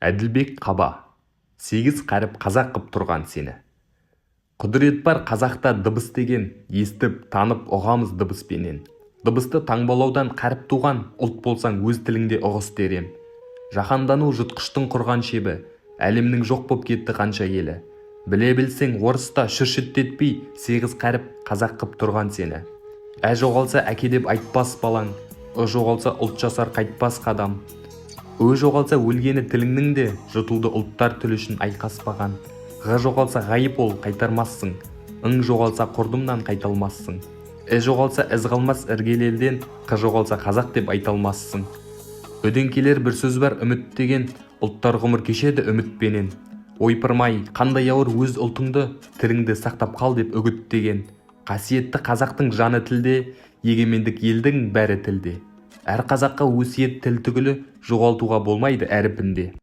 Әділбек Қаба. Сегіз қаріп қазақ қып тұрған сені. Құдірет бар қазақта дыбыс деген, естіп, танып ұғамыз дыбыспенен. Дыбысты таңбалаудан қаріп туған, ұлт болсаң өз тіліңде ұғыс дерем. Жаһандану жұтқыштың құрған шебі, әлемнің жоқ боп кетті қанша елі. Біле білсең орыста шүршіттетпей, сегіз қаріп қазақ қып тұрған сені. Ә жоғалса әке деп айтпас балаң, жоғалса ұлт жасар қайтпас қадам. Жоғалса өлгені тіліңнің де, жұтылды ұлттар тіл үшін айқаспаған. Жоғалса ғайып ол қайтармассың, жоғалса құрдымнан қайталмассың. Жоғалса із қалмас іргелелден, жоғалса қазақ деп айталмассың. Өден келер бір сөз бар үміт деген, ұлттар ғұмыр кешеді үмітпенен. Ойпырмай, қандай ауыр өз ұлтыңды, тіліңді сақтап қал деп үгіттеген. Қасиетті қазақтың жаны тілде, егемендік елдің бәрі тілде. Әр қазаққа өсиет тіл түгілі, жоғалтуға болмайды әріпінде.